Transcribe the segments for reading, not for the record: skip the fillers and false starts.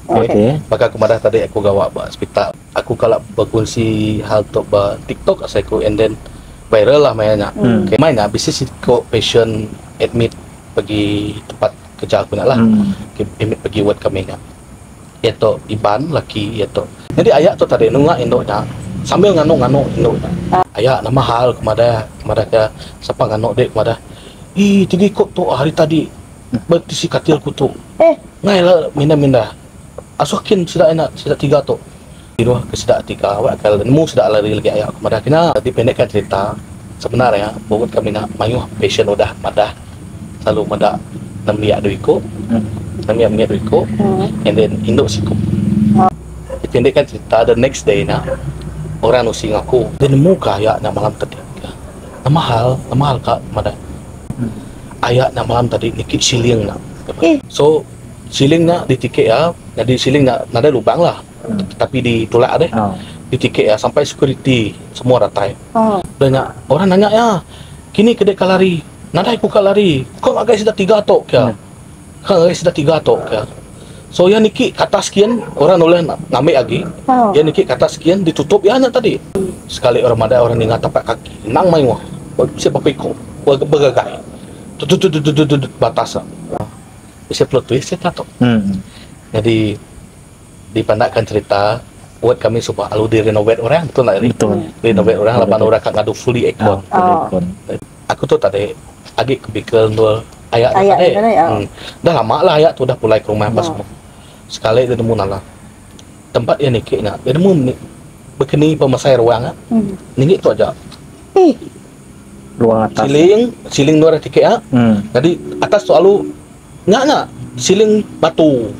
Okay. Maka kemarin tadi aku gawa ba hospital. Aku kalau berkongsi hal tu ba TikTok saya aku and then viral lah mainnya. Okay, mainnya bisnis ko patient admit pergi tempat kerja aku nak lah. Admit pergi ward kami nya. Itu iban laki itu. Jadi ayat tu tadi nunga indoknya sambil ngano indoknya. Ayat nama hal kemada ke siapa ngano dek kemada. Tinggi kok tu hari tadi bertisi katil ku tu. Ngai lah minda. Asukin sudah enak sudah 3 tu. Tidur ke sudah 3 awak kalau nemu sudah lari lagi ayat kemada kena dipendekkan cerita. Sebenarnya buat kami nak mayuh patient udah madah selalu madah 6 minit duiko. 6 minit duiko. And then indok siku. Dipendekkan cerita the next day na orang using aku dia nemu ka ayat na malam tadi. Nama hal kak madah. Ayat na malam tadi nikit siling na. So siling na di tiket ya. Jadi siling na ada lubang lah. Tapi ditolak deh. Di tiket ya sampai security semua ratai. Banyak orang nanya ya. Kini kedek kalari. Nadai ku kalari. Kok agak sudah 3 tok ya. Kang agak sudah 3 tok ya. So yang niki kata sekian orang boleh ngambil lagi. Yang niki kata sekian ditutup ya hanya tadi. Sekali orang ada orang ingat tapak kaki. Nang main wah. Siapa piko. Bergagai. Tutut batas. Bisa plot twist ya tato. Jadi dipandangkan cerita buat kami supaya alu di renovate orang betul lah ini. Renovate orang 8 orang kan ngadu fully ekon. Aku tuh tadi agak kepikiran tuh ayat tadi. Dah lama lah ayat tuh udah mulai ke rumah pas semua. Sekali dia nemu nala tempat yang nikiknya dia nemu begini pemasai ruang nikik tu aja. Ruang atas. Siling luar tiket ya. Jadi atas selalu nyak siling batu.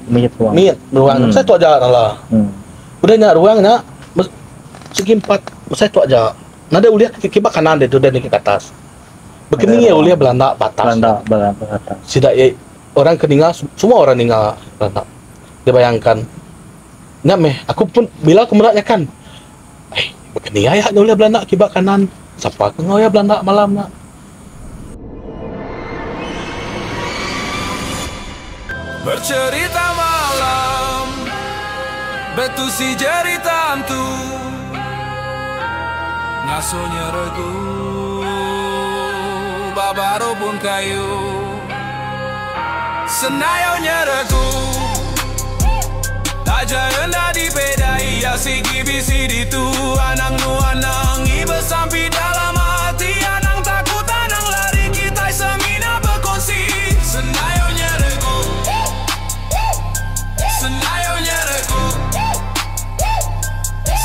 Miet ruang. Saya tu aja lah. Udah nyak ruangnya segi 4 saya tu aja. Nada uliah kibak kanan dia tu dan ke atas. Begini ya uliah Belanda batas. Batas. Sidak orang keningal semua orang ningal Belanda. Dia bayangkan. Nyak meh aku pun bila aku meraknya kan. Begini ya uliah Belanda kibak kanan. Siapa kau ya Belanda malam nak? Bercerita malam betu si cerita tu ngasuhnya regu babaro pun kayu senayaunya regu tak jaya dipedai ya si gibisi ditu anang nu anang iba sampai dalam hati anang takut anang lari kita semina berkongsi senayaunya regu senayaunya regu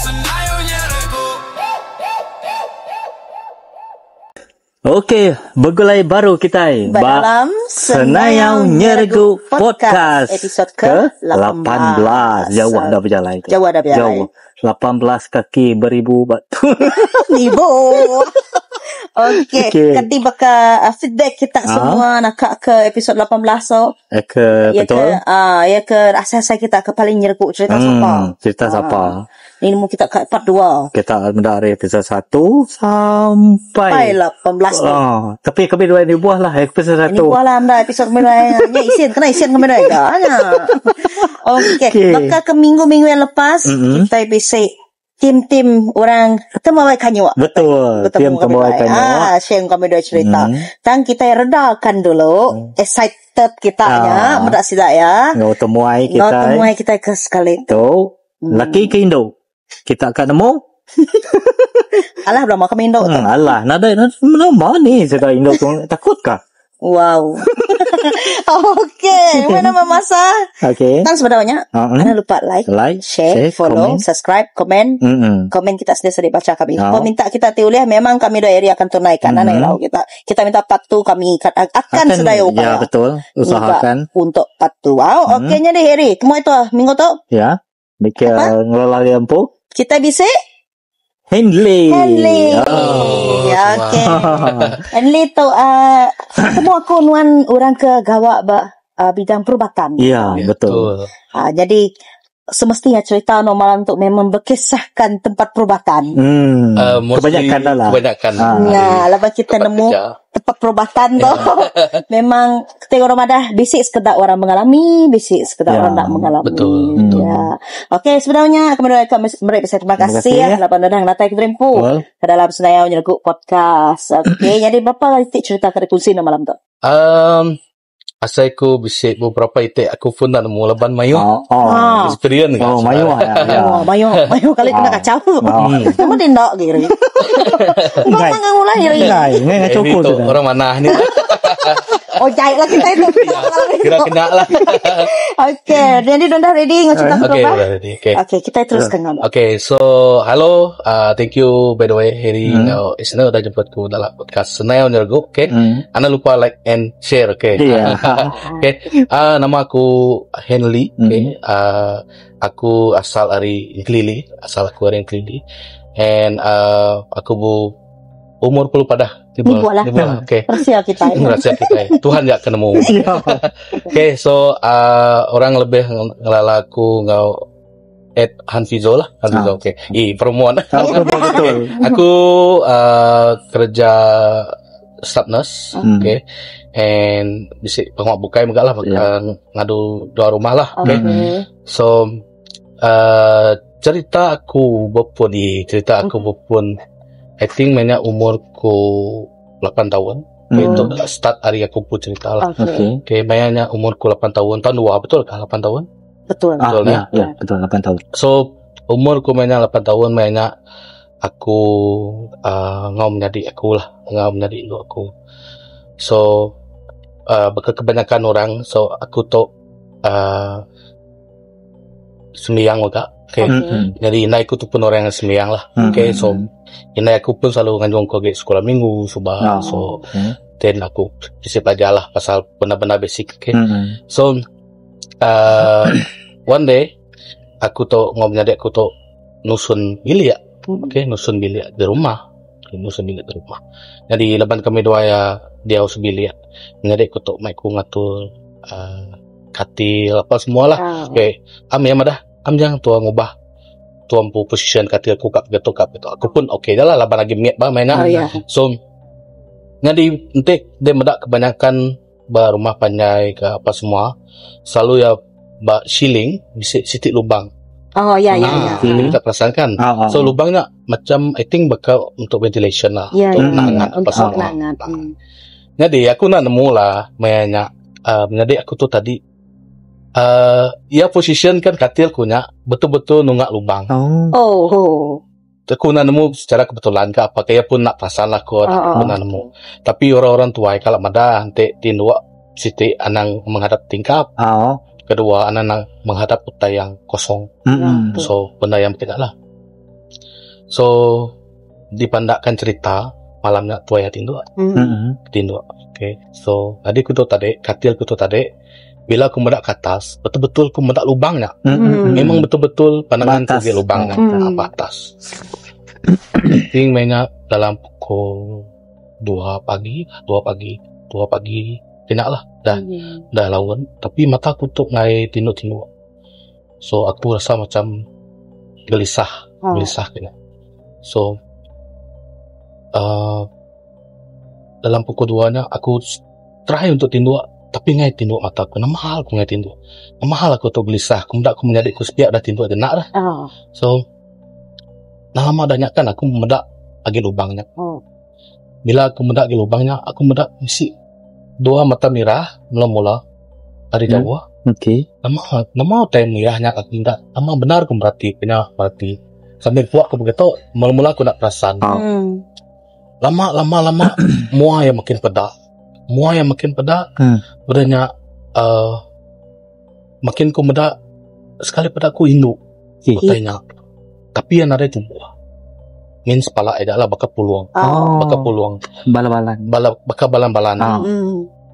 senayaunya regu. Okey, bergulai baru kita dalam Senayau Nyeregu Podcast episod ke-18. Jauh dah berjalan. Jauh dah berjalan. 18 kaki beribu batu. Nibo. Okey, kati bakal feedback kita semua nak ke episod 18 so. Betul. Ya ke asal kita ke paling nyergu cerita siapa. Cerita siapa? Ini mau kita ke part 2. Kita dari episod 1 sampai 18. Tapi kami dua ini buah lah episod 1. Ini buah lah anda episod mereka. Ya isian kena isian ke mereka. Okey, maka ke minggu-minggu yang lepas kita bisa tim orang ketemu kanyu. Betul. Tim tembawai kanyu. Share kami dua cerita. Dan kita redakan dulu excited kitanya, mudah tidak ya. Ngau temuai kita ke sekali. Tu, laki ke Indo. Kita akan nemu. Alah belum kami Indo. Alah, nada mana ni sudah Indo takut kah? Wow. Okey, mana masa? Okey. Kan sebenarnya jangan lupa like, share, follow, subscribe, komen. Komen kita sendiri baca kami. Kalau minta kita tulis memang kami area akan tunaikan kita minta part 2 kami akan sedaya upaya. Ya, betul. Usahakan untuk part 2. Wow, okeynya deh Heri. Temu itu minggu tu. Ya. Mikir ngelola lempu. Kita bisa Henley. Okey. Henley tu semua konuan orang ke gawak bidang perubatan. Ya, betul. Jadi semestinya cerita malam untuk memang berkisahkan tempat perubatan. Kebanyakan dah lah. Kebanyakan. Ya, lepas kita nemu perobatan tu memang ketika orang madah bisik sekedar orang mengalami, bisik sekedar orang tak mengalami. Betul. Ya. Okey, sebenarnya mereka saya terima kasih ya lapan dadang natai kita rempu ke dalam Senayau Nyelguk podcast. Okey, jadi berapa titik cerita ke kunci malam tu? Asal aku bisik beberapa itik aku pun dah nemu laban mayu. Experience kan. Mayu ya. Mayu kali kena kacau. Kamu tindak gitu. Enggak tanggang mulai ya. Ngai cukup tu. Orang mana ni? Oh, jahit lah kita itu. Kira kena lah. Okey, jadi dah ready ngecakap apa? Okay, dah ready. Okay, kita teruskan ngomong. Okay, so hello, thank you by the way Harry. Isna dah jemput ku dalam podcast Senayau Nyelguk. Okay, anda lupa like and share. Okay. Okay, nama aku Henley. Okay, aku asal dari Kelili. And aku umur puluh pada Nibuat lah. Okay. Rahsia kita. Tuhan tak kenemu. Okay, so orang lebih ngelala aku ngau Hanfizo lah. Okay. Perempuan. Betul. Aku kerja staff nurse. Okay. And bisik pengawak bukai megak lah. Ngadu dua rumah lah. Okay. So cerita aku berpun I think banyak umurku 8 tahun. Itu start hari aku pun cerita lah. Okay, banyaknya umurku 8 tahun. Tahun 2 betul kah 8 tahun? Betul. Ya, betul 8 tahun. So umurku banyak 8 tahun, banyak aku ngau menjadi induk aku. So kebanyakan orang, so aku tu sembiang juga. Okay. Jadi inai aku tu pun orang yang sembiang lah. Okay, so inai aku pun selalu nganjung ke sekolah minggu subah. So then aku bisa belajar lah pasal benda-benda basic. Okay. So one day aku tu ngomong aku tu nusun bilik. Okay, nusun bilik di rumah. Jadi leban kami dua ya dia us bilik. Jadi aku tu aku ngatur katil apa semua lah. Okay, jangan tuang ubah tuang pu position katil aku kap gitu. Aku pun okay dah lah laban lagi miat bah mainan. So ngadi entek dia medak kebanyakan rumah panjai ke apa semua selalu ya shilling sitik lubang. Kita perasakan. So lubangnya macam I think bakal untuk ventilation lah. Untuk nangat apa semua. Jadi aku nak nemu lah mainnya. Jadi aku tu tadi ia position kan katil kunya betul-betul nunggak lubang. Aku nak nemu secara kebetulan ke apa kaya pun nak perasan lah aku nak nemu. Tapi orang-orang tua kalau ada nanti tindua siti anang menghadap tingkap. Kedua anang menghadap utai yang kosong. So benda yang tidak lah. So dipandangkan cerita malamnya tua ya tindua. Okay. So tadi ku tu tadi katil ku tu tadi. Bila aku mendak ke atas, betul-betul aku mendak lubangnya. Memang betul-betul pandangan ke lubangnya apa atas. Ting banyak dalam pukul 2 pagi, tidak lah. Dah lawan. Tapi mata aku tu ngai tinduk-tinduk. So aku rasa macam gelisah kena. So dalam pukul 2-nya aku terakhir untuk tinduk. Tapi ngai tinduk mata aku, mahal aku ngai tinduk. Mahal aku tu gelisah. Kemudian aku menjadi aku sepiak dah tinduk ada nak dah. So, lama dah kan aku medak lagi lubangnya. Bila aku medak lagi lubangnya, aku medak misi 2 mata merah mula-mula dari jauh. Okay. Lama time merahnya aku medak. Lama benar aku merhati. Sambil puak aku begitu, mula-mula aku nak perasan. Lama muah yang makin pedak. Beranya makin ku medak sekali pada aku induk kutanya. Tapi yang ada itu buah means pala adalah bakal peluang balan-balan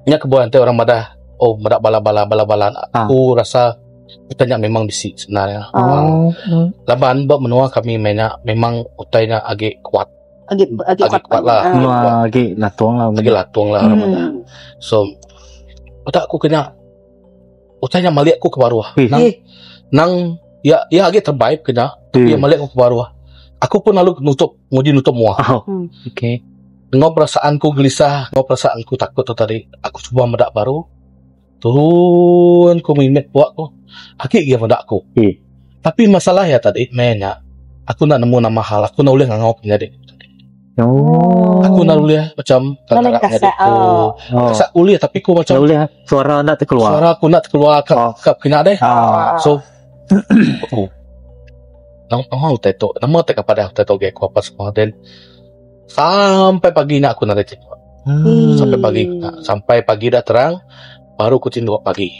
nya kebuan teh orang madah medak bala-balan aku rasa utanya memang bisi sebenarnya. Laban bab menua kami memang utanya agak kuat. Agak kuat lah. Lagi latuang lah. So, otak aku kena utanya malik aku ke bawah. Nang ya agak terbaik kena, tapi malik aku ke bawah. Aku pun lalu nutup muah. Okay. ngau perasaanku gelisah, ngau perasaanku takut tu tadi. Aku cuba medak baru. Turun ku mimet buat ku. Hakik dia medak ku. Tapi masalah ya tadi mainnya. Aku nak nemu nama hal. Aku nak boleh ngau jadi. Aku nak boleh macam kasak. Kasak kuliah tapi ku macam boleh suara nak terkeluar. Suara aku nak terkeluar kap kena deh. So Nang teto, nama tak kepada teto gak aku apa semua dan sampai pagi nak aku nak cek. Sampai pagi dah terang baru aku tindu pagi.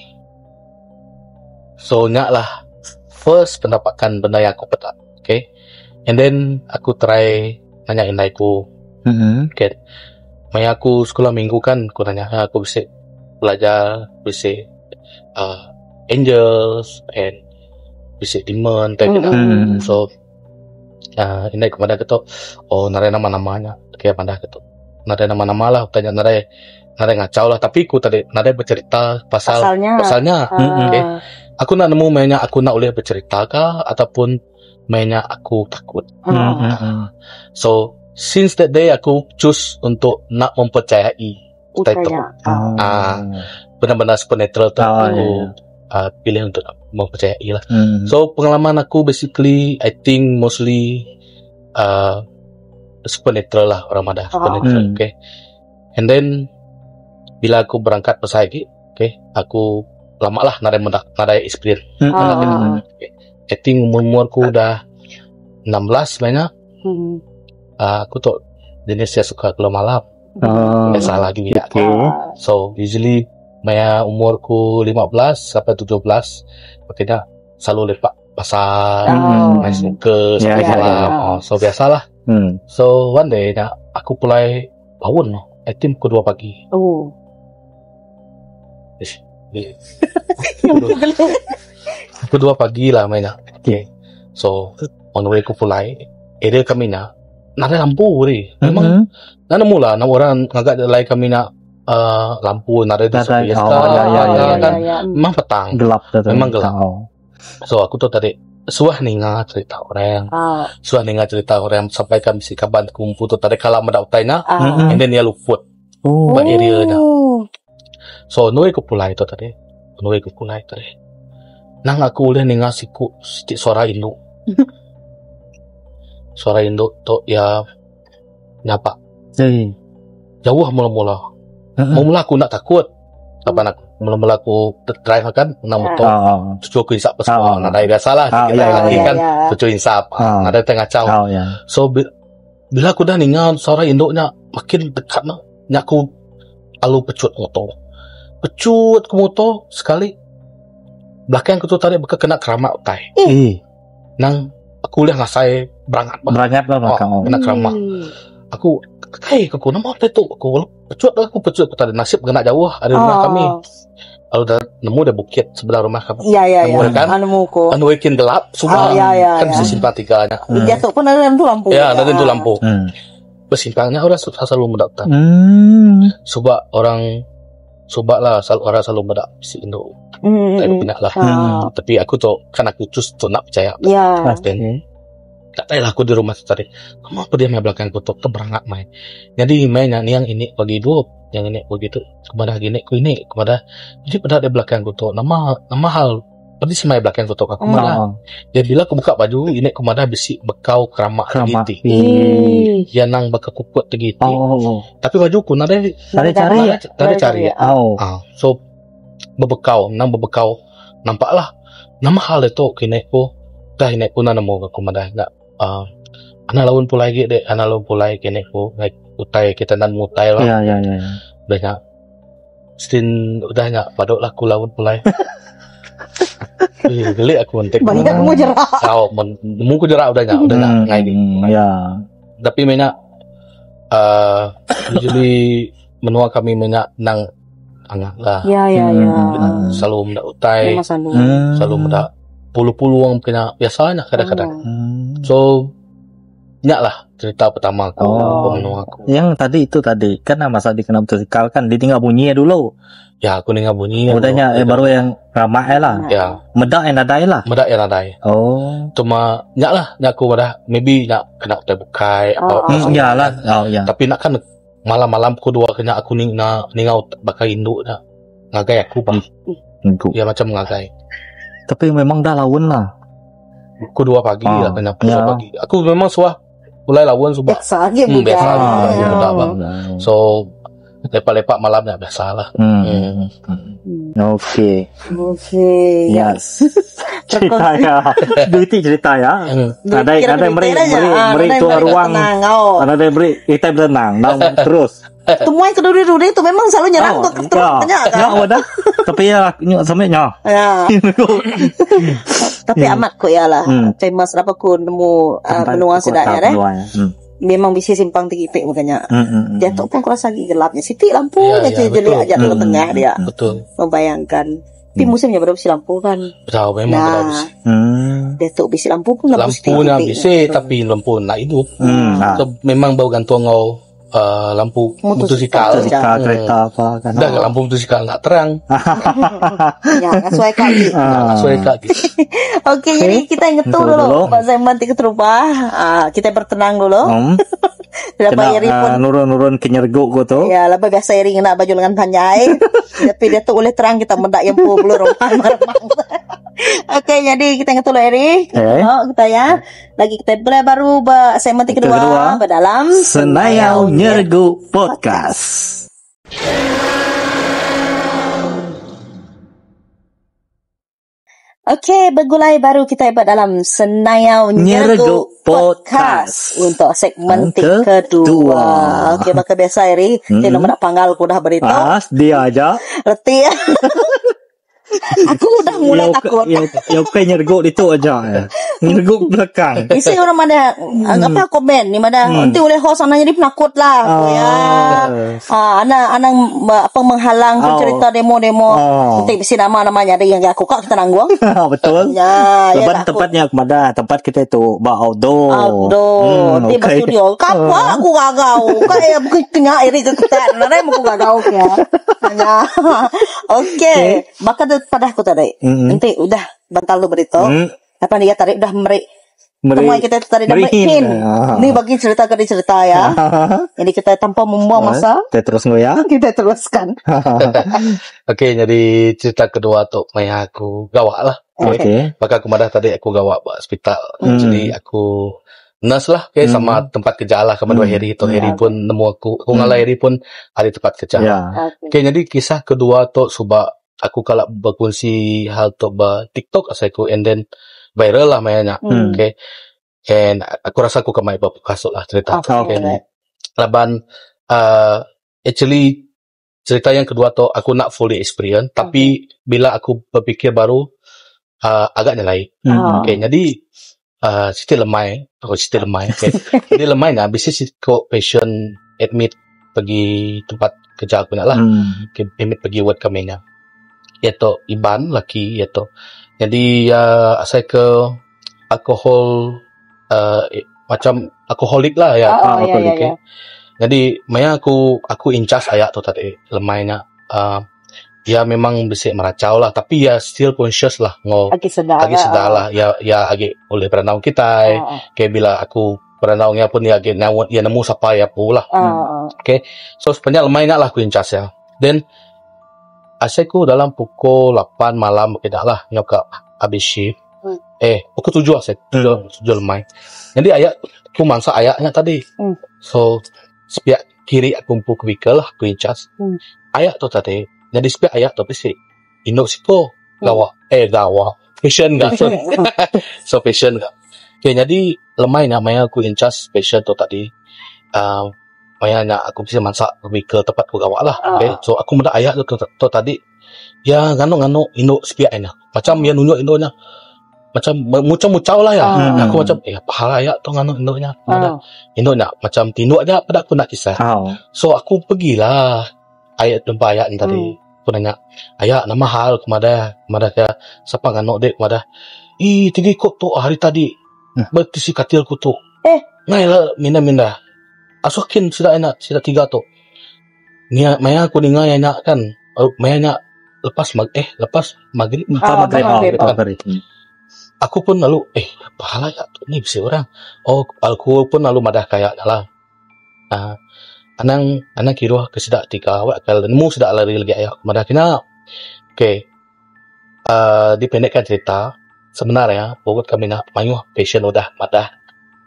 So nak lah first pendapatkan benda yang aku petak. Okay. And then aku try nanya indai ku. Okay. Maya aku sekolah minggu kan aku tanya aku bisa belajar bisa angels and bisa demon type so indai ku pada ketok narai nama-namanya kayak pada ketok narai nama-nama lah tanya narai ngacau lah tapi ku tadi narai bercerita pasalnya. Okay. Aku nak nemu mainnya aku nak boleh bercerita kah ataupun mainnya aku takut. So since that day aku choose untuk nak mempercayai title. Benar-benar supernatural tu aku pilih untuk mempercayai lah. So pengalaman aku basically I think mostly supernatural lah orang Madah supernatural. Okay. And then bila aku berangkat pasal lagi, okay, aku lama lah narai experience. Okay. I think umur-umurku dah 16 banyak. Aku tu jenis yang suka keluar malam. Biasa lagi tidak. So usually maya umurku 15 sampai 17 makanya selalu lepak pasar, main snooker sampai malam. So biasalah. So one day aku mulai bangun. I think pukul 2 pagi. Pukul 2 pagi lah mainnya. Okay. So on the way aku mulai area kami nak ada lampu ni. Memang nak mula nak orang ngagak lain kami nak lampu nak ada di kan memang petang gelap memang gelap. So aku tu tadi suah ninga cerita orang sampai kami si kaban kumpu tu tadi kalau mendak utainya and then dia luput ba area nya. So noi ku pulai tu tadi nang aku boleh ninga siku sedikit suara induk. Suara induk tu ya nyapa. Jauh mula-mula. Mula aku nak takut. Apa nak mula-mula aku drive kan nak motor. Cucu aku insap pesawat. Nada biasalah kita lagi kan cucu insap. Nada tengah caw. So bila aku dah ningan suara induknya makin dekat nya aku lalu pecut ke motor sekali. Belakang aku tu tarik bekas kena keramat utai. Nang aku lihat ngasai berangat lah belakang. Kena keramat. Aku nama apa tu? Aku pecut tadi nasib kena jauh ada rumah kami. Lalu dah nemu dah bukit sebelah rumah kami. Nemu kan? Nemu ko. Anu weekend gelap semua. Kan bisa simpatikanya. Jatuh pun ada tu lampu. Ya, ada tu lampu. Bersimpangnya orang selalu mendaftar. Orang selalu mendak si Indo. Pindah lah. Tapi aku tu kan aku choose tu nak percaya. Dan tak tahu lah aku di rumah tadi. Kamu apa dia main belakang aku tu berangat main. Jadi mainnya ni yang ini bagi dua, yang ini begitu. Kepada gini ku ini kepada. Jadi pada di belakang aku tu nama hal. Pada si main belakang aku tu aku mana. Jadi bila aku buka baju ini kepada besi bekau keramat giti. Yang nang bakal kuput giti. Tapi baju ku nada cari. So berbekau nampaklah nama hal itu kini ku dah ini ku nana mau aku mana nak anak lawan pulai kini ku utai kita nan mutai lah. Banyak stin udahnya padok lah ku lawan pulai. Gelik aku mentek. Banyak mu jerak. Mu ku jerak udahnya ngai ni. Tapi banyak usually menua kami banyak nang angah lah. Selalu mendak utai. Selalu mendak puluh-puluh orang kena biasanya kadang-kadang. So nyak lah cerita pertama aku menua aku. Yang tadi kan masa dikena motosikal kan ditinggal bunyi dulu. Ya aku dengar bunyi. Udahnya baru yang ramai lah. Ya. Medak yang nadai. Cuma nyak aku pada maybe nak kena terbukai apa. Iyalah. Tapi nak kan malam-malam pukul 2 kena aku ningau bakal induk dah. Ngagai aku bah. Ya macam ngagai. Tapi memang dah lawan lah. Pukul 2 pagi lah kena pukul 2 pagi. Aku memang suah mulai lawan subah. Biasa aja budak. Biasa aja budak bang. So lepak-lepak malam dah biasa lah. Okay. Yes. Cerita ya. Duiti cerita ya. Ada meri tuan ruang. Ada beri kita berenang. Terus. Temuan keduri-duri itu memang selalu nyerang tuh terusnya kan. Ya udah. Tapi ya sampai nya. Ya. Tapi amat kok ya lah. Famous apa ku nemu benua sedaya deh. Memang bisa simpang tinggi makanya. Dia tuh pun kerasa gelapnya. Siti lampu jadi aja di tengah dia. Betul. Membayangkan. Tapi musimnya berapa sih lampu kan? Tahu memang berapa sih. Dia tuh bisa lampu pun lampunya bisa tapi lampu nak hidup. So, memang bau gantung ngau lampu motosikal kereta apa kan. Dah lampu motosikal nak terang. Ya, sesuai kaki. Sesuai kaki. Oke, jadi kita ingetu dulu. Pak Zaman tiket rupa. Kita bertenang dulu. Kena nurun kenyerguk go tu. Ya, laba biasa ring nak baju lengan panjang. Tapi dia tu oleh terang kita mendak yang belum rumah. Oke, jadi kita ingetu dulu Eri. Kita ya. Lagi kita baru segmen kedua dalam Senayau Nyergu Podcast. Oke, bergulai baru kita hebat dalam Senayau Nyergu Podcast untuk segmen kedua. Oke, maka biasa Eri, kita nak panggal aku dah beritahu. Dia aja. Reti. Aku udah mulai takut. Ya nyerguk itu aja. Nyerguk belakang. Isi orang mana apa komen ni mana nanti oleh host anaknya dia penakut lah. Anak apa menghalang cerita demo-demo. Nanti bisi namanya ada yang aku kak kita nanggung. Betul. Tempatnya kemana? Tempat kita itu outdoor. Nanti studio. Kapa aku gagau. Kayak bukan tengah iri ke kita. Nara aku gagau ya. Oke. Maka pada aku tadi. Nanti udah bantal lu beritahu. Apa dia tarik udah temuan kita tadi dah merihin. Ini bagi cerita ya. Jadi kita tanpa membuang masa. Kita terus ya. Kita teruskan. Oke, jadi cerita kedua tu maya aku gawak lah. Oke. Maka aku madah tadi aku gawak buat hospital. Jadi aku nurse lah sama tempat kerja lah kedua hari tu hari pun nemu aku ngalah hari pun ada tempat kerja. Oke, jadi kisah kedua tu sebab aku kalau berkongsi hal tu TikTok aku and then viral lah mainnya. Okay. And aku rasa aku kemai kasut lah cerita. Okay. Laban actually cerita yang kedua tu aku nak fully experience tapi bila aku berfikir baru agak nyelai. Okay, jadi Siti lemai. Okay. Jadi lemai nah bisa kok passion admit pergi tempat kerja aku nak lah. Okay, admit pergi work kami-nya. Iaitu Iban laki iaitu. Jadi saya ke alkohol macam alkoholik lah ya. Alkoholik. Okay. Jadi maya aku in charge ayat tu tadi lemainya. Ya memang bisa meracau lah tapi ya still conscious lah Agi sedar lah ya agi oleh peranau kita. Kayak bila aku peranaunya pun ya agi nemu siapa ya pula. Okay. So sebenarnya lemainya lah aku in charge ya. Then asyikku dalam pukul 8 malam kita lah nyokap habis shift. Pukul 7 asyik 7 lemai. Jadi ayat aku mangsa ayatnya tadi. So sepiak kiri aku pukul vehicle lah aku in charge. Ayat tu tadi. Jadi sepiak ayat tu pasti induk siko gawa patient enggak. So patient enggak. Okay, jadi lemai namanya aku in charge patient tu tadi. Mayanya aku bisa masak vehicle tempat aku gawak lah. Okay. So aku muda ayat tu tadi. Ya ngano induk sepiak ina. Macam ya nunjuk induknya. Macam mucau lah ya. Aku macam pahala ayat tu ngano induknya. Induknya macam tinduk aja pada aku nak kisah. So aku pergilah ayat tempat ayat ni tadi. Aku nanya, ayat nama hal kemada ya siapa ngano dek kemada. Tinggi kok tu hari tadi. Bertisi katil ku tu. Ngailah minda. Asukin sida 3 tu. Nia maya aku ninga enak kan. Maya nak lepas maghrib. Maghrib. Aku pun lalu pahala ya tu ni bisa orang. Aku pun lalu madah kayak lah. anang kira ke sedak tika awak kalau nemu sedak lari lagi ayah kepada kena. Okay. Dipendekkan cerita sebenarnya pokok kami nak mayu passion udah madah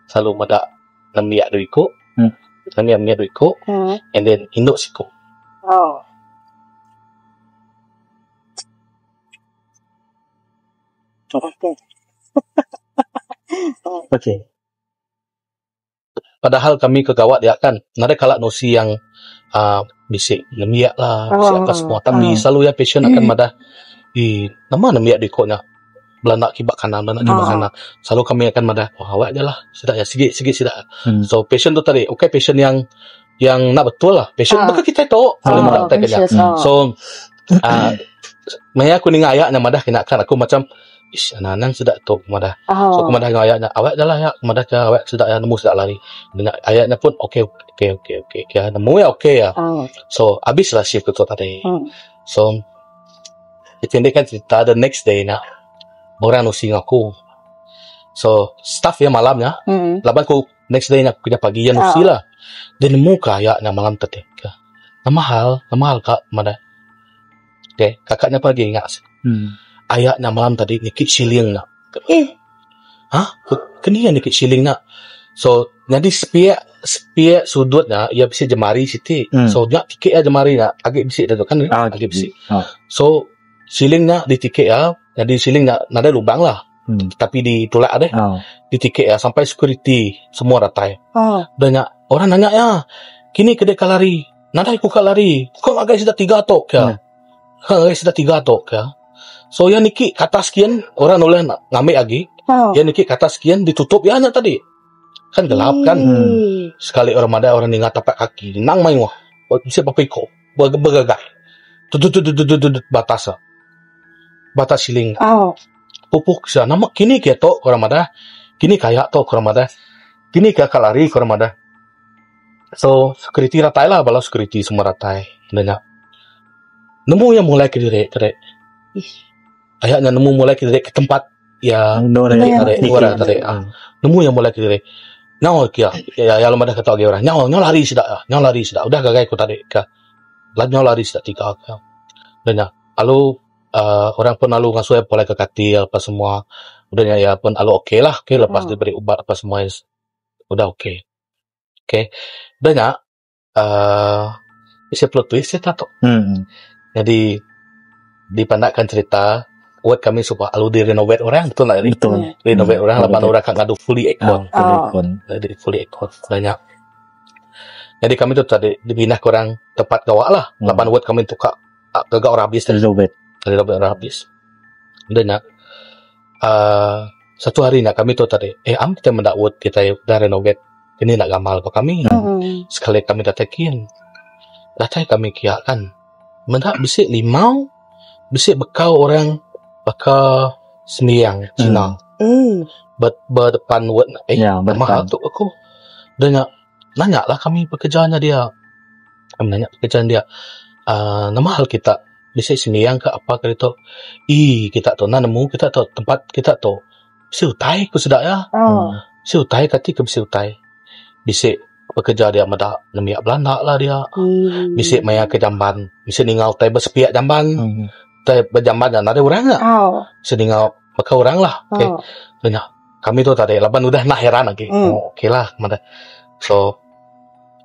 selalu madah namiak duiko. Namiak duiko and then induk siko. Oh. Okay. Okay. Padahal kami kegawat dia kan nada kalak nosi yang bisik namiak lah siapa semua tapi selalu ya passion akan madah nama namiak dikoknya belanak kibak kanan selalu kami akan madah awak je lah sudah ya sikit sudah. So passion tu tadi okay passion yang nak betul lah passion maka kita tahu kalau madah teknya. So maya aku ni ngayak na madah kena kan aku macam anak sudah tu madah. So aku madah ayatnya awak dah lah ya madah ke awak sudah ya nemu sudah lari. Dan ayatnya pun okay ya nemu ya okay ya. So habislah shift tu tadi. So dipendekkan cerita the next day nak orang nusing aku. So staff ya malamnya. Laban aku next day nak kerja pagi ya nusi lah. Dan nemu ka ayatnya malam tadi. Mahal kak madah. Okay, kakaknya pergi ingat. Ayatnya malam tadi nikit shilling nak. Kenian nikit shilling nak. So, jadi sepiak sudutnya, ia bisa jemari siti. So, nak tiket ya jemari nak. Agak bisik dah tu kan. Agak bisik. So, shilling nak di tiket ya. Jadi shilling nak ada lubang lah. Tapi ditolak deh. Di tiket ya. Sampai security. Semua ratai. Dan orang nanya ya. Kini kedai kalari. Nada aku kalari. Kau agak sudah 3 tok ya. Sudah 3 tok ya. So yang niki kata sekian orang oleh ngambil lagi. Yang niki kata sekian ditutup ya anak tadi. Kan gelap kan. Sekali orang ada orang ingat tapak kaki, nang main wah. Bisa papiko, bergagai. Batas siling. Pupuk sa nama kini kia to orang ada. Kini kayak to orang ada. Kini kayak kalari orang ada. So security ratai lah balas security semua ratai. Nanya. Nemu yang mulai ke direk. Ayahnya nemu mulai ke tempat ya nemu yang mulai ke nyawa kia ya lalu ada kata orang nyawa lari sudah udah gagai ko tadi ka nyawa lari sudah 3 ka dan lalu orang pun lalu ngasuh mulai ke katil apa semua udah ya pun lalu okay lah lepas diberi ubat apa semua udah okay dan bisa plot twist ya tato jadi dipandangkan cerita buat kami supaya alu di renovate orang betul lah ini renovate orang lapan orang kan ngadu fully ekon jadi fully ekon banyak jadi kami tu tadi dibinah kurang tempat gawak lah lapan buat kami tukar gagak orang habis renovate orang habis dan satu hari nak kami tu tadi kita mendakwut kita dah renovate ini nak gamal ke kami sekali kami datakin kami kia kan mendak bisik limau bisik bekau orang bakal sembiang Cina. Berdepan word mahal tu aku. Dan nanya lah kami pekerjaannya dia. Kami nanya pekerjaan dia. Nama hal kita bisik sembiang ke apa ke itu. Kita tu nemu kita tu tempat kita tu. Bisa utai ku sudah ya. Bisa utai kati ke bisa utai. Bisik pekerja dia mada nemiak Belanda lah dia. Bisik maya ke jamban. Bisik ningau tai bersepiak jamban. Berjamban dan ada orang tak? Sedingau maka orang lah. Okay. Kami tu tadi laban udah nak heran lagi. Okay lah. So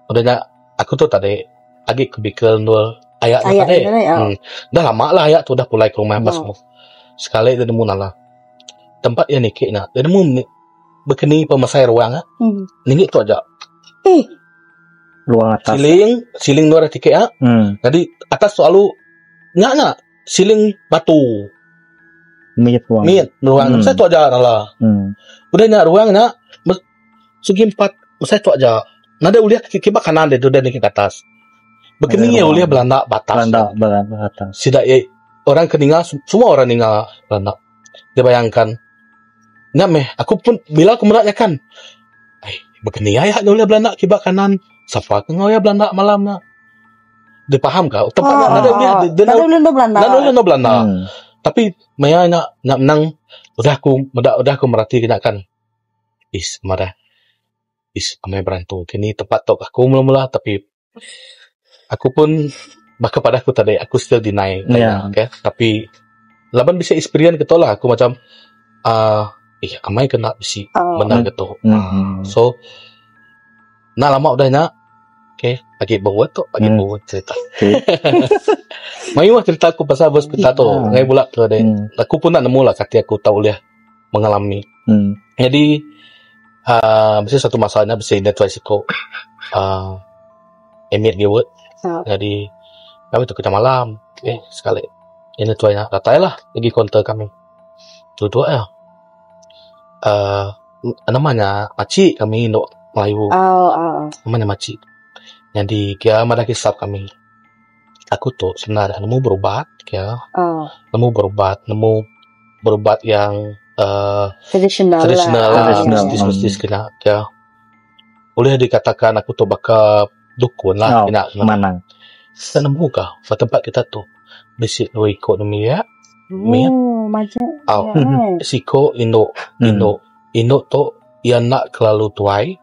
udahnya aku tu tadi lagi kebikal nol ayat tadi. Dah lama lah ayat tu dah pulai ke rumah pas semua. Sekali dia nemu nala tempat yang nikik nak. Dia nemu berkeni pemasai ruang ningik tu aja. Ruang atas. Siling luar tiket ya. Jadi atas selalu nyak siling batu miet ruang saya tu aja lah udah nyak ruang nak segi 4 saya tu aja nada uliah kibak kanan dia tu dan ke atas begini ya uliah Belanda batas sida orang keningal semua orang ningal Belanda dia bayangkan nyak aku pun bila aku meraknya kan begini ya uliah Belanda kibak kanan siapa kau ya Belanda malamnya dia faham kau tempat ada dia Belanda tapi maya nak menang udah aku merhati kena kan amai berantung kini tempat tok aku mula-mula tapi Aku pun bahkan pada aku tadi aku still deny okay? Tapi laban bisa experience gitu lah aku macam amai kena bisi benar gitu. So lama udah nak lagi bawa cerita. Mayu cerita aku pasal hospital tu ngai pula tu deh. Aku pun nak nemu lah kata aku tahu dia mengalami. Jadi bisa satu masalahnya bisa identifikasi ko emit dia buat. Jadi kami tu kerja malam. Sekali ini tuanya datailah lagi kontak kami. Dua-dua ya. Namanya Makcik kami Indo Melayu. Namanya Makcik. Jadi dia madah kisah kami. Aku tu sebenarnya nemu berubat nemu berubat yang tradisional kena dia. Boleh dikatakan aku tu bakal dukun lah kena manang. Kita nemu kah tempat kita tu basic lo ikut demi ya. Macam siko Indo tu yang nak kelalu tuai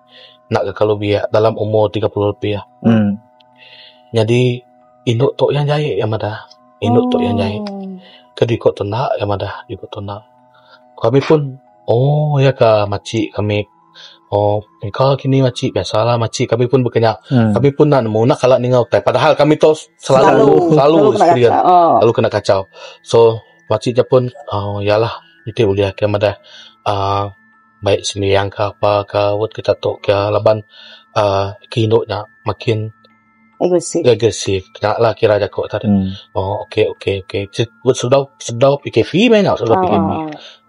nak kalau biak dalam umur 30 lebih ya. Jadi Indo tu yang jahit yang ada. Indo tu yang jahit. Kadi kok tenak yang ada ikut tenak. Kami pun ya kah Makcik kami. Engkau kini Makcik biasalah Makcik kami pun berkenyak. Kami pun nak nemu nak kalak ningau tai. Padahal kami tu selalu experience. Lalu kena kacau. So Makcik je pun yalah itu boleh yang ada baik sembiang ke apa ke buat kita tu ke laban kinoknya makin agresif naklah kira jakok tadi. Okay. Sudah PKP mana sudah PKP.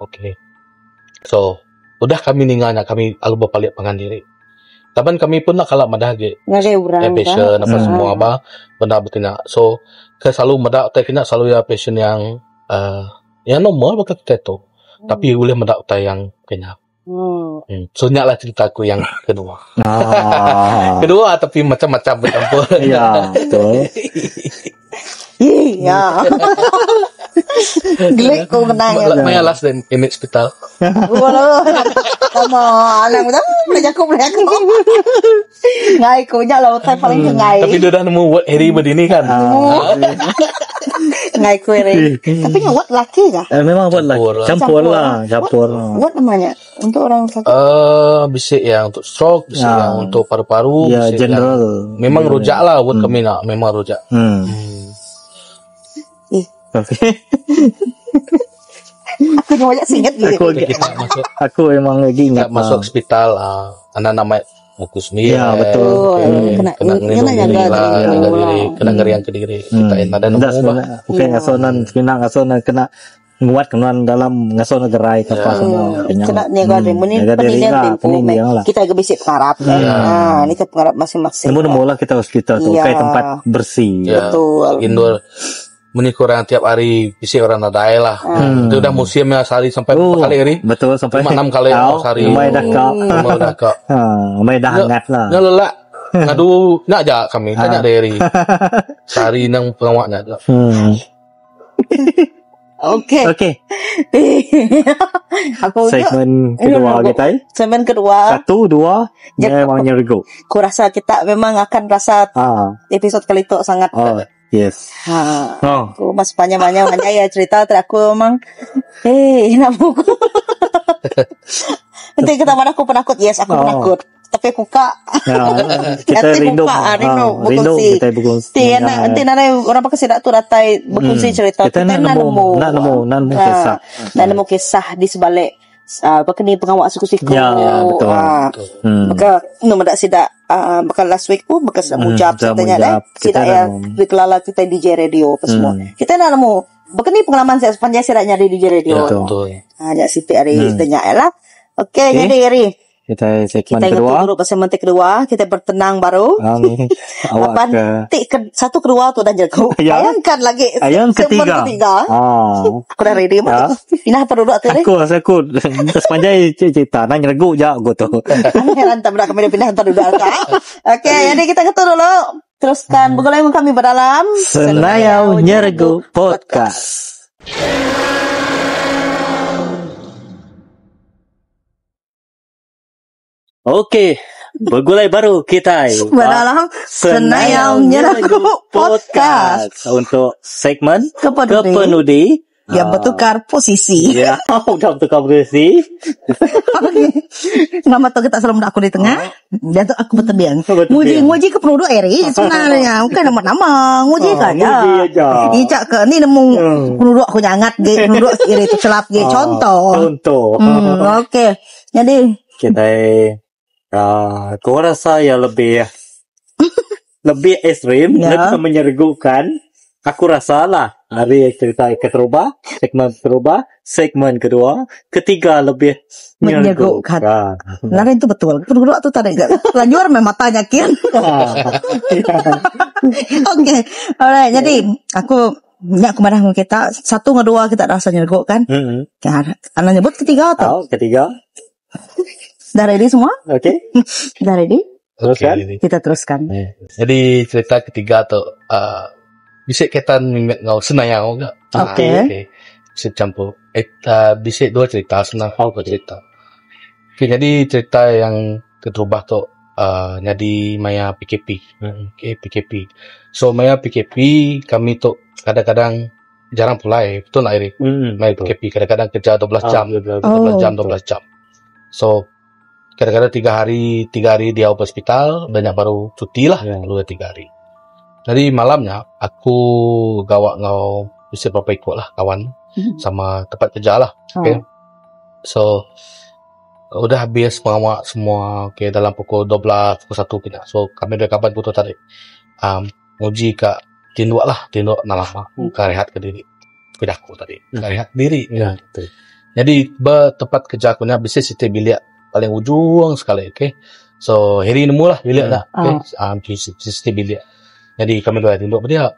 Okay. So udah kami ninggalnya kami alu bapalik pangan diri. Laban kami pun nak kalak madah ge. Passion apa semua apa benda berkena. So selalu madah tak kena selalu ya passion yang normal bakal kita tu. Tapi boleh madah utai yang kena. So nyaklah ceritaku yang kedua. Kedua tapi macam-macam bercampur. Ya, betul. Ya. Gelik kau menang. Maya last dan image hospital. Walau, sama anak muda belajar aku. Ngai kau nyak lah paling ngai. Tapi dia dah nemu word Harry berdini kan. Ngai kau Harry. Tapi word laki kah? Memang word laki. Campur lah. Word namanya untuk orang sakit. Bisik yang untuk stroke, bisik yang untuk paru-paru. Ya general. Memang rujak lah word kami nak. Memang rujak. Tapi aku banyak singet gitu. Aku memang lagi ingat masuk hospital anak nama Mukusmi. Ya betul. Kena ngeriang ke diri. Kita ada nemu bukan ngasonan kena nguat kenuan dalam ngason gerai kapal semua. Kena niaga penilaian kita juga bisa pengarap. Ini ke pengarap masing-masing. Nemu lah kita hospital tu kayak tempat bersih. Betul. Indoor meni kurang tiap hari isi orang nadai lah. Itu udah musimnya sehari sampai berapa kali hari? Betul sampai 6 kali sehari. Umai dah kak. Umai dah hangat lah. Ngelelak. Ngadu nak jak kami tanya dari sehari nang pengawaknya. Oke. Aku segmen kedua kita. Segmen kedua. 1, 2 memang nyergo. Aku rasa kita memang akan rasa episode kali itu sangat yes. Aku mas panjang-panjang ya cerita aku memang nak buku. Nanti kita mana aku penakut. Yes, aku penakut. Tapi aku kita rindu kita berkongsi. Nanti orang pakai sedak tu ratai berkongsi cerita. Kita nak nemu kisah di sebalik ni pengawak siku-siku. Ya, betul. Maka nombor sidak bakal last week pun bakal mujab ceritanya sidak yang dikelala kita di DJ Radio apa semua. Kita nak nemu bakal ni pengalaman saya sepanjang saya nyari di DJ Radio. Betul. Ada sipi hari tanya lah. Okey, jadi hari kita segmen kedua. Kita segmen kedua, kita bertenang baru. Awak satu kedua tu dah jago. Bayangkan lagi segmen ketiga. Aku dah ready mah. Pindah perlu tu ni. Aku sepanjang cerita nak nyergu je aku tu. Heran tak berapa kami pindah perlu dah. Okey, jadi kita ketemu dulu. Teruskan bergulai kami berdalam Senayau Nyergu Podcast. Okey, Bergulai baru kita dalam Senayang Nyeraguk Podcast untuk segmen Kepenudi yang bertukar posisi. Ya, udah bertukar posisi. Nama tu kita selalu aku di tengah. Dan tu aku bertebiang. Nguji ke penduduk Eri sebenarnya. Bukan nama-nama. Nguji aja. Icak ke ni nemu penduduk aku nyangat ge, penduduk Eri tu celap ge. Contoh. Okey. Jadi kita kau rasa yang lebih ekstrim, lebih menyergukan. Aku rasa lah hari cerita keterubah, segmen kedua, ketiga lebih menyergukan. Lain itu betul. Penduduk tu tadi lanjur memang matanya kian. Okey. Alright, jadi aku marah dengan kita satu kedua kita rasa nyergukan. Anda nyebut ketiga atau? Ketiga. Dah ready semua? Okey. Dah ready? Teruskan. Kita teruskan. Jadi cerita ketiga tu bisa kita ngau senayang enggak? Okey. Bisa campur. Bisa dua cerita senang cerita. Okay, jadi cerita yang keterubah tu jadi maya PKP. PKP. So maya PKP kami tu kadang-kadang jarang pulai, betul tak Iri? Maya PKP kadang-kadang kerja 12 jam. 12 jam. So kadang-kadang 3 hari dia ke hospital, banyak baru cuti lah, lalu 3 hari. Jadi malamnya aku gawak ngau bisa berapa ikut lah kawan sama tempat kerja lah. Okay. So udah habis pengawak semua dalam pukul 12, pukul 1 kena. So kami dah kapan putus tadi uji ke tinduk nak lama ke rehat ke diri aku tadi rehat diri jadi tempat kerja aku ni bisa situ bilik paling ujung sekali. Okay. So hari nemu lah bilik dah. Okay. Situ bilik. Jadi kami dua tinduk dia.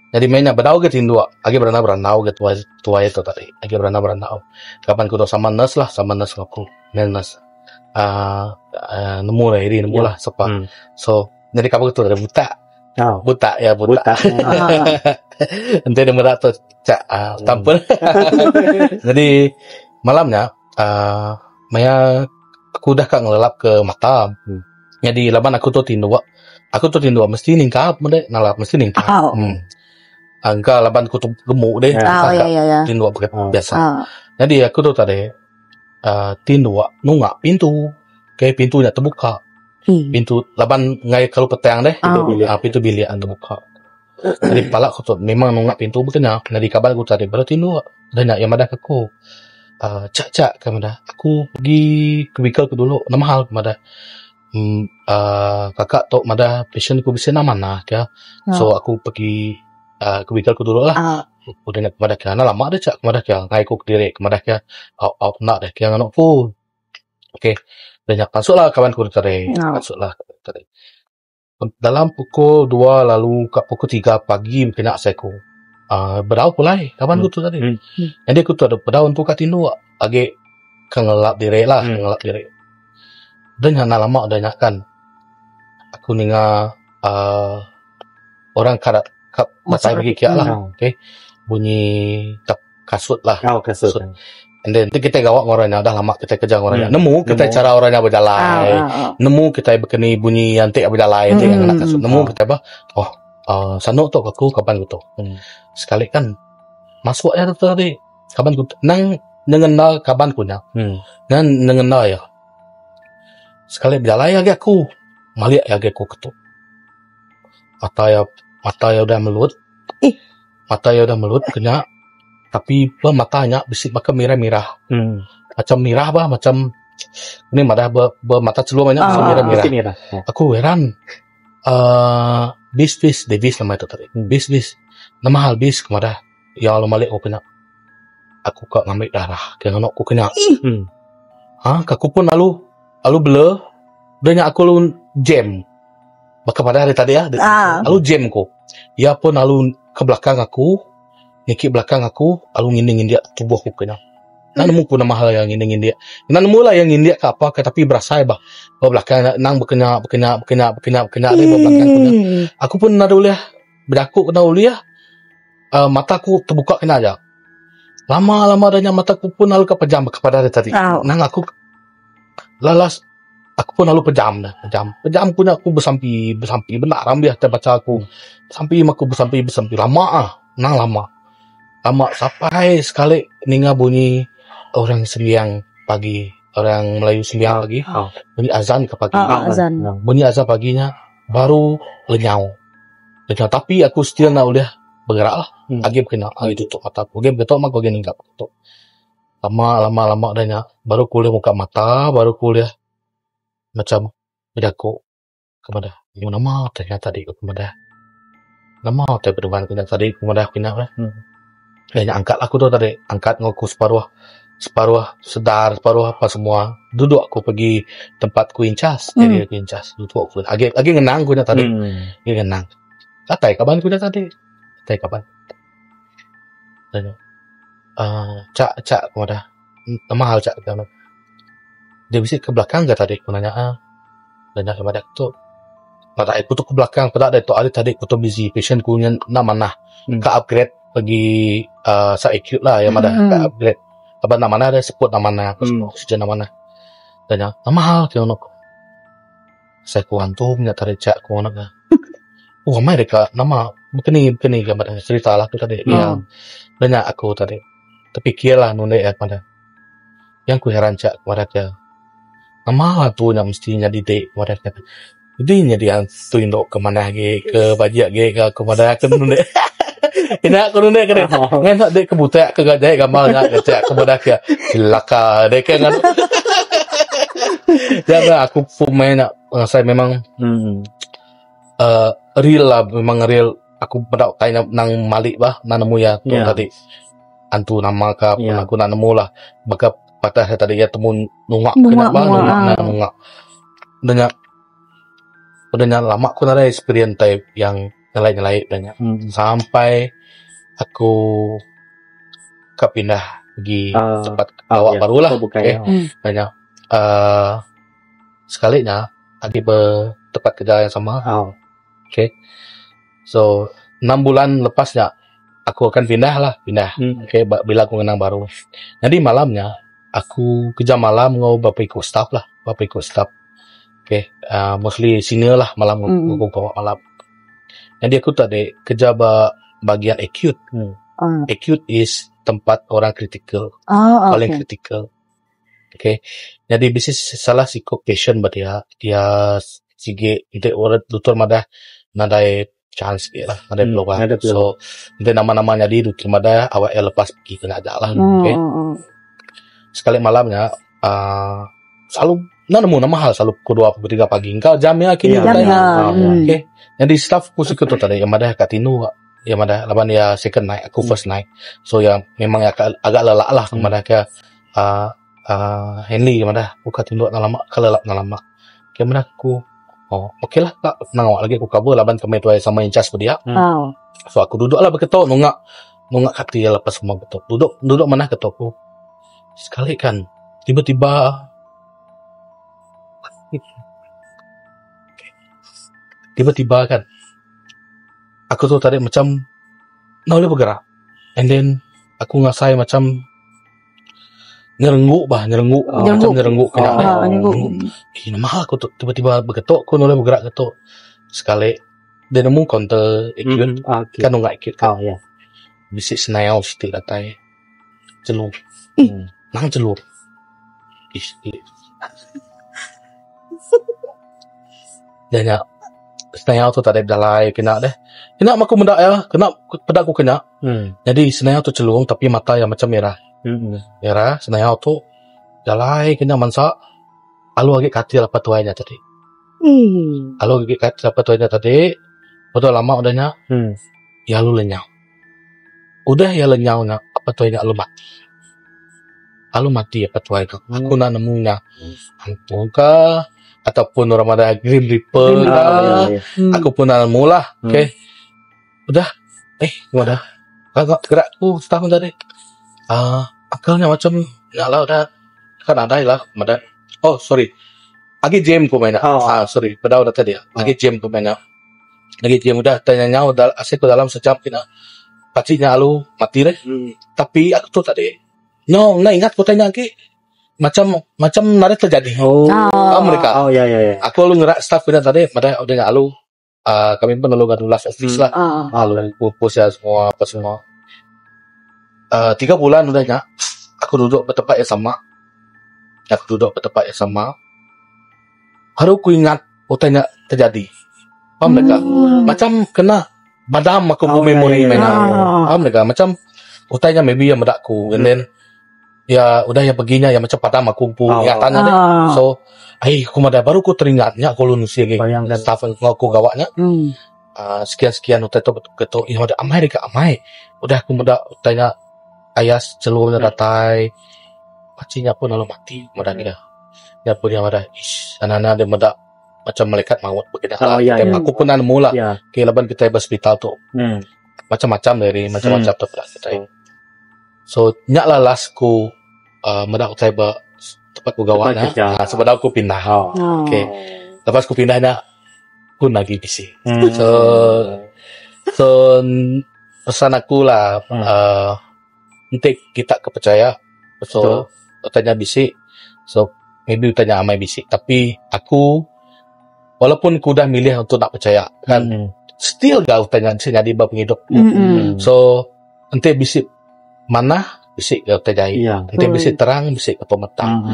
Jadi mainnya berdau ke tinduk. Lagi beranau ke tua itu tadi. Lagi beranau. Kapan aku sama nurse aku. Nurse. Nemu lah hari nemu lah sepa. So jadi kapan tu ada buta. Buta. Nanti dia muda tu cak tampil. Jadi malamnya Maya aku dah kak ngelelap ke mata. Jadi laban aku tu tinduk mesti ningkap mesti ningkap. Angka laban aku tu gemuk deh. Tinduk biasa. Jadi aku tu tadi tinduk nungak pintu. Kayak pintunya terbuka. Pintu laban ngai kalau petang deh. Pintu bilik terbuka. Jadi pala aku tu memang nungak pintu berkena. Jadi kabar aku tadi baru tinduk. Dan yang madah aku. Cak kepada aku pergi ke bikal ke dulu nama hal kepada kakak tok mada passion ku bisa nama nah ya. So aku pergi ke bikal ke dulu lah. Udah nak kepada kana lama dah cak kepada kia ngai ku direct kepada kia out nak dah kia anak pun. Okey. Banyak masuklah kawan ku tadi. Masuklah tadi. Dalam pukul 2 lalu kat pukul 3 pagi kena saya ku berau pulai kawan ku tu tadi. Jadi aku tu ada berau untuk kat tindu lagi kengelap diri lah, kengelap diri. Dan yang lama dah nyakan. Aku ninga orang karat matai pergi kia lah. Okay. Bunyi kasut lah. Kasut. And then kita gawak orangnya dah lama kita kerja orangnya. Nemu kita cara orangnya berjalan. Nemu kita berkeni bunyi yang tak berjalan yang nak kasut. Nemu kita sanuk tu aku kapan gitu. Sekali kan masuk ya tadi. Kapan ku nang nengenal kapan kunya. Nan nengenal ya. Sekali berjalan ya aku. Maliak ya aku ketuk. Mata ya udah melut. Mata ya udah melut kena. Tapi matanya bisik bakal mirah-mirah. Macam mirah bah macam ini madah mata celup banyak mirah-mirah. Aku heran. Bis nama itu tadi. Bis nama hal bis kemana ya Allah malik aku kena aku kak ngambil darah kena aku kena kaku pun lalu blur dan aku lalu jam maka pada hari tadi ya lalu jam ko ya pun lalu ke belakang aku nyiki belakang aku lalu ngindingin dia tubuh aku kena nemu pun nama hal yang ngindingin dia nemu lah yang nginding ke apa tapi berasa bah belakang nang berkena dari belakang punya aku pun ada uliah berdaku kena uliah mataku terbuka kena aja lama adanya mataku pun lalu kepejam kepada hari tadi nang aku lalas aku pun lalu pejam punya aku bersampi benar ambil baca aku sampai aku bersampi lama sampai sekali ninga bunyi orang sembiang pagi, orang Melayu sembiang pagi, bunyi azan ke pagi, bunyi azan paginya baru lenyau, tapi aku still nak udah bergerak lah, agak kena, tutup mata aku, agak betul mak agak ninggap tutup, lama adanya, baru kuliah buka mata, baru kuliah macam berdaku kepada nama ternyata tadi kepada nama terperubahan tadi kepada kena lah. Kayaknya angkat aku tuh tadi, angkat ngaku separuh sedar, separuh apa semua. Duduk aku pergi tempat ku incas, area ku incas. Duduk aku, agak ngenang ku tadi, agak ngenang. Katai kapan ku tadi? Katai kapan? Dan cak kepada mahal cak kepada. Dia bisa ke belakang gak tadi? Aku nanya, dan kepada aku tuh, pada aku tuh ke belakang, pada ada tu ada tadi aku tuh busy, patient ku nya mana ke upgrade pergi sa acute lah yang ada ke upgrade. Apa namanya ada sebut namanya, oksigen namanya. Dan yang mahal kau nak. Saya kuantum nya tadi cak ku nak. Mai mereka nama begini gambar cerita lah tu tadi. Yang dan aku tadi. Terpikirlah nune ya pada. Yang ku heran cak kepada dia. Nama tu yang mestinya didik kepada dia. Jadi dia tunjuk ke mana ke bajak ke kepada aku nune. Kena aku nune kena. Ngan dek kebuta ke gajah gambar nak cak kepada dia. Laka dek kan. Jangan aku main nak saya memang real lah, memang real. Aku pada kayak nang malik bah, nang nemu ya tu tadi. Antu nama ka pun aku nak nemu lah. Maka patah saya tadi ya temu nungak kena bah, nungak. Udahnya lama aku ada experience type yang nyelai banyak. Sampai aku kepindah pergi tempat awak barulah. Banyak sekalinya lagi tempat kerja yang sama. Okay. So 6 bulan lepasnya aku akan pindah. Okay, bila aku kenang baru. Jadi malamnya aku kerja malam ngau bapak ikut staff. Okay, mostly senior lah malam aku bawa malam. Jadi aku tadi kerja bagian acute. Acute is tempat orang kritikal, paling kritikal. Okay, jadi bisnis salah sikap patient dia sige itu orang doktor madah nadai chance dia lah, nadai peluang. So itu nama-namanya di doktor madah awak lepas pergi kena aja lah. Okay, sekali malamnya selalu nemu nama hal selalu kedua atau ketiga pagi. Engkau jamnya kini okay, jadi staff ku sikut tadi yang madah katinu yang madah laban ya second night aku first night. So ya memang ya agak lelak lah madah ke Henley mana buka tinduk lama kelelap lama kemana aku okey lah tak nangok lagi aku kabur laban kami tuai sama incas dia. So aku duduk lah berketok nungak kaki lepas semua ketok duduk mana ketokku sekali kan tiba-tiba kan aku tuh tadi macam nak boleh bergerak and then aku ngasai macam nyerengguk kena mahal aku tuh tiba-tiba bergetok aku noleh bergerak getok sekali dia nemu counter acute kan nggak acute kan bisik senayau sitik datai celur nang celur dan ya senayau tuh tadi dalai kena aku mendak ya kena pedak aku kena jadi senayau tuh celung tapi mata yang macam merah senayau tu jalai kena mansa alu agak katil apa tuanya tadi alu agak katil apa tuanya tadi betul lama udahnya ya alu lenyau udah ya lenyaunya apa tuanya alu mati apa tuanya aku nak nemunya hantu kah ataupun orang ada Grim Reaper aku pun nak nemu lah okay. Udah udah agak gerak setahun tadi akalnya macam lah udah kan ada lah sorry lagi jam ku main sorry pada udah tadi lagi jam ku main lagi jam udah tanya udah asyik dalam sejam kena pacinya alu mati deh tapi aku tuh tadi nggak ingat ku tanya lagi macam nada terjadi. Mereka. Ya. Aku lu ngerak staff kita tadi, udah nggak lu. Kami pun lalu ngadu last office lah. Lalu pupus ya semua apa semua. 3 bulan udahnya. Aku duduk di tempat yang sama. Baru aku ingat utanya terjadi. Paham mereka? Macam kena badam aku memori paham mereka? Macam utanya maybe yang medakku, and then ya udah ya begini ya macam padam aku ingatannya deh. So aku madah baru aku teringatnya aku lunusi lagi staff aku gawaknya. Sekian utai tu ketuk ada amai udah aku madah utanya ayas celurnya datai pacinya pun lalu mati madah dia pun yang madah anak-anak dia madah macam malaikat maut begini aku pun nemu lah kelaban kita di hospital tu macam-macam dari macam-macam tu kita. So nyaklah lasku madah utai tempat ku gawaknya. Sebenarnya aku pindah. Okay. Lepas ku pindahnya pun lagi bisi. So pesan aku lah nanti kita kepercaya. So tanya bisi. So maybe tanya amai bisi. Tapi aku walaupun ku dah milih untuk nak percaya kan, still gak tanya jadi bab penghidup. So nanti bisi mana bisik ke terjadi. Nanti bisik terang, bisik ke pemetang.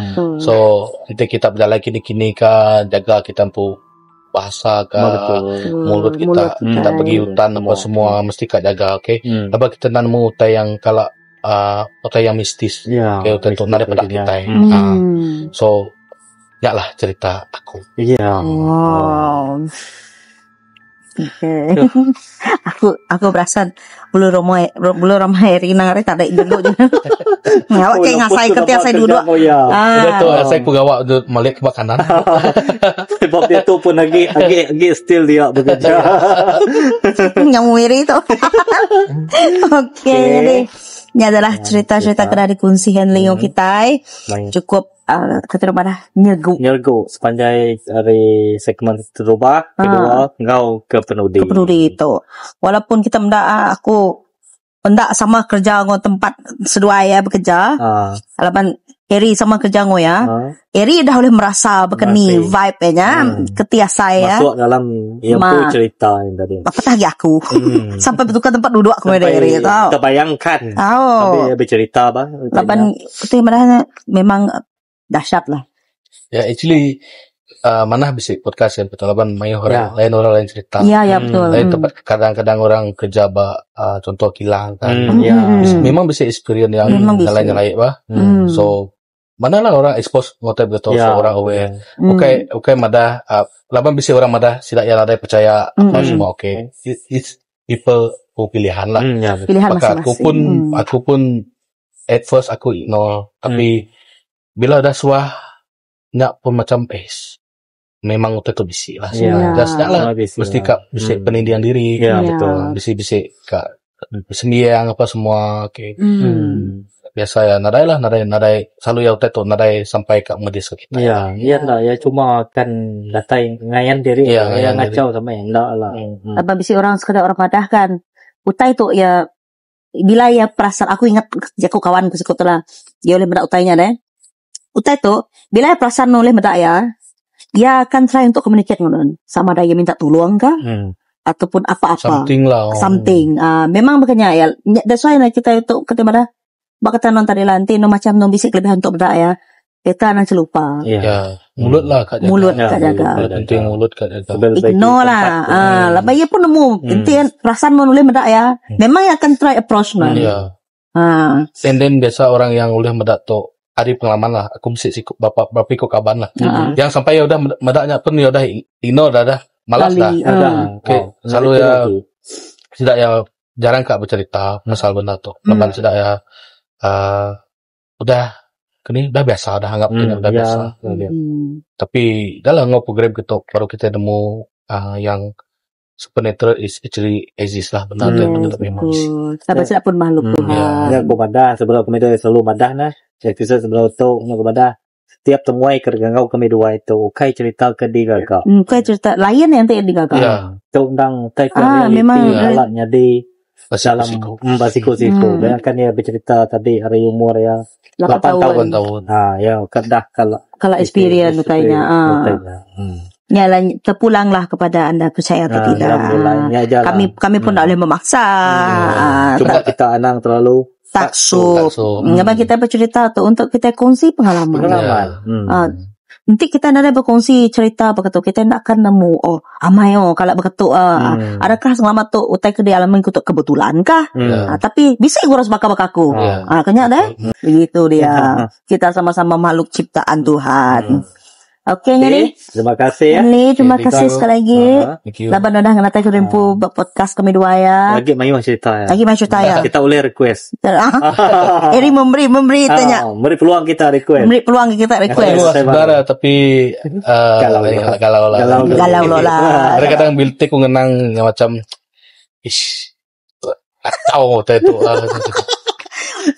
So nanti kita berjalan kini-kini ke jaga kita pun bahasa ke mulut kita. Kita pergi hutan apa semua mesti kat jaga, okay? Lepas kita nak nemu utai yang kalau utai yang mistis, okay, utai tu nak dapat kita. So yaklah cerita aku. Okay. aku perasan bulu ramai Rina tak ada duduk je. Ngawak kayak ngasai ketika saya duduk. Udah tu saya pun gawak malik ke makanan. Sebab dia tu pun lagi still dia bekerja. Yang miri tu. Okay, jadi ini adalah cerita-cerita kena dikongsikan Leo kita. Cukup kata dah nyergu sepanjang dari segmen terubah kedua engkau ke penudi itu walaupun kita aku sama kerja ngau tempat sedua ya bekerja alapan Eri sama kerja ngau ya Eri dah boleh merasa berkeni vibe-nya ketika saya masuk dalam yang tu cerita yang tadi apa lagi aku sampai bertukar tempat duduk aku dengan Eri tau terbayangkan sampai bercerita alapan ketika memang dahsyat lah. Ya, actually mana bisa podcast yang betul lain orang lain cerita. Iya, betul. Lain tempat kadang-kadang orang kerja contoh kilang kan. Memang bisa experience yang lain-lain bah. So mana lah orang expose ngotai betul so orang aware. Okay, madah laban bisa orang madah tidak yang ada percaya apa semua okay. It's people pilihan lah. Pilihan masing-masing. Aku pun at first aku ignore tapi bila ada suah nyak pun macam memang udah tu bisi lah. Just lah mesti kak bisi pendidikan diri. Betul. Bisi kak sembiang apa semua. Okay. Biasa ya nadai selalu ya udah tu nadai sampai kak medis ke kita. Iya lah ya cuma kan datai ngayan diri yang ngacau sama yang enggak lah. Apa bisi orang sekadar orang padahkan utai tu ya bila ya perasaan aku ingat aku kawan ku sekutlah dia oleh mendak utainya deh. Utai tu, bila perasaan oleh medak ya akan try untuk communicate dengan sama dia minta tolong kah? Ataupun apa-apa. Something. Memang makanya ya, that's why kita itu ketika mana bakal non tadi lantai, no macam non bisik lebihan untuk medak ya. Kita nak celupa. Mulut lah kat jaga. Mulut kat jaga. Penting mulut kat jaga. Ignore lah. Lepas ia pun nemu. Intinya perasaan oleh medak ya. Memang akan try approach non. And then biasa orang yang oleh medak tu ada pengalaman lah, aku mesti sikut berapa ikut kaban lah. Yang sampai ya udah medaknya pun ya udah ignore dah malas dah. Okay. Selalu ya tidak ya jarang kak bercerita pasal benda tu. Lepas tidak ya udah kini udah biasa dah anggap ini udah biasa. Tapi dalam ngau program kita baru kita nemu yang supernatural is actually exist lah benda tu memang. Sampai tidak pun makhluk Tuhan. Ya, kepada sebelum kami selalu madah nah. Jadi sebelum tu kepada setiap temuai kergangau kami dua itu kai cerita ke digagak. Kai cerita lain yang tak digagak. Tu undang tai memang alatnya di dalam siku-siku. Dan kan dia bercerita tadi hari umur ya 8 tahun. Ya kedah kalau experience utainya. Ya, terpulanglah kepada anda, percaya atau tidak. Kami pun tak boleh memaksa. Cuma kita anang terlalu taksub. Memang kita bercerita untuk kita kongsi pengalaman. Nanti kita nak berkongsi cerita begitu, kita nak akan nemu amai kalau begitu adakah selamat tu utai ke di alaman kutuk kebetulan kah? Tapi bisa ngurus baka-bakaku. Kenya deh. Begitu dia. Kita sama-sama makhluk ciptaan Tuhan. Oke, Nyali. Terima kasih ya. Nyali, terima kasih sekali lagi. Laban dah nganatai kurimpu podcast kami dua ya. Lagi mayu cerita ya. Lagi mayu cerita ya. Kita boleh request. Eri memberi tanya. Memberi peluang kita request. Memberi peluang kita request. Saudara tapi galau lah. Kadang bilte ku ngenang macam tahu itu.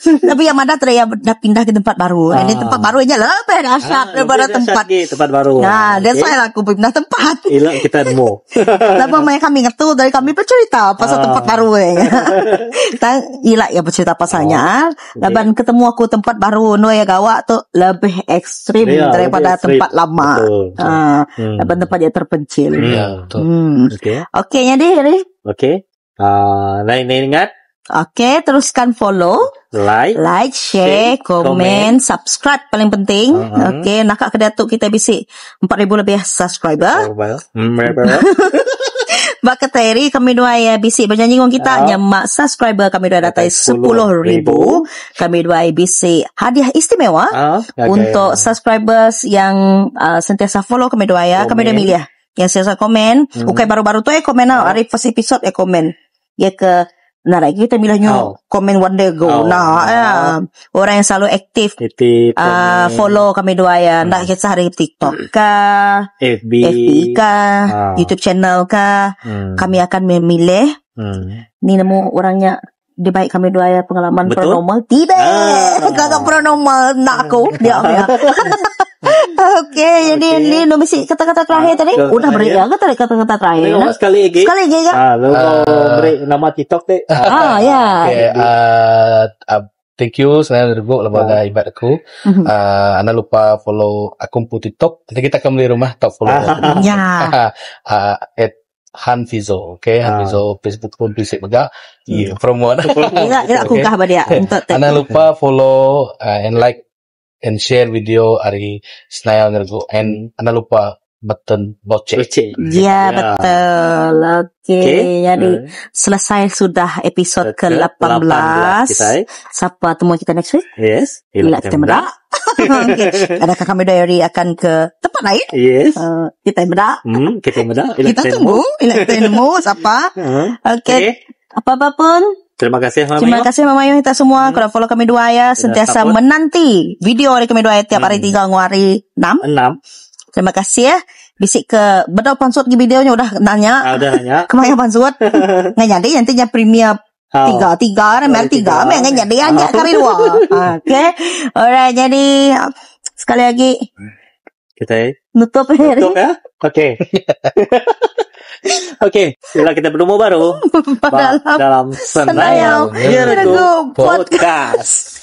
Tapi yang mana dah pindah ke tempat baru. Ini tempat baru aja lah. Dahsyat daripada tempat baru. Nah, dan saya aku pindah tempat. Ilang kita nemu. Lepas main kami ngetu dari kami bercerita pasal tempat baru. Ilah ya bercerita pasalnya. Lepas ketemu aku tempat baru ya gawak tu lebih ekstrim daripada tempat lama. Lepas tempat dia terpencil. Okey, jadi. Okey. Lain ingat. Okey, teruskan follow, like, share, komen, subscribe paling penting. Okey, nakak ke datuk kita bisik 4,000 lebih subscriber. Baka Teri kami dua ya bisik berjanji dengan kita nyemak subscriber kami dua datai 10,000. Kami dua bisik hadiah istimewa untuk subscribers yang sentiasa follow kami dua ya. Kami dua milih yang sentiasa komen. Ukai baru-baru tu komen hari first episode komen. Ya ke nah, lagi kita bilangnya komen one day ago. Orang yang selalu aktif follow kami dua ya. Nak kisah dari TikTok kah, FB kah, YouTube channel kah. Kami akan memilih. Ni nemu orangnya dia baik kami dua ya, pengalaman paranormal. Tiba kakak paranormal nak aku dia. Okey, jadi ini nomisi kata-kata terakhir tadi. Udah beri ya kata-kata terakhir. Sekali lagi kan? Beri nama TikTok deh. Ya. Thank you sebenarnya Rego lembaga ibadatku. Anda lupa follow akun TikTok. Nanti kita akan beli rumah top follow. Ya. Hanfizo, Hanfizo Facebook pun bisik juga. Promo. Ila aku kah dia. Anda lupa follow and like and share video hari Senaya Nergo and anda lupa button lonceng. Ya, betul. Okey, jadi selesai sudah episode ke-18. Siapa temu kita next week? Yes. Ila kita merak. Adakah kami diary akan ke tempat lain? Yes. Kita merak. Kita merak. Kita tunggu. Ila kita nemu siapa? Okey. Apa-apa pun. Terima kasih Mama Yu kita semua. Kalau follow kami dua ya, sentiasa menanti video dari kami dua ya tiap hari 3 hari 6. Terima kasih ya. Bisik ke betul pansut di videonya udah nanya. Kemana pansut? Nggak jadi nantinya premier 3 memang 3 memang nggak jadi aja kali 2. Oke. Alright, jadi sekali lagi kita nutup ya. Oke. Oke, sila kita bertemu baru dalam Senayang Podcast.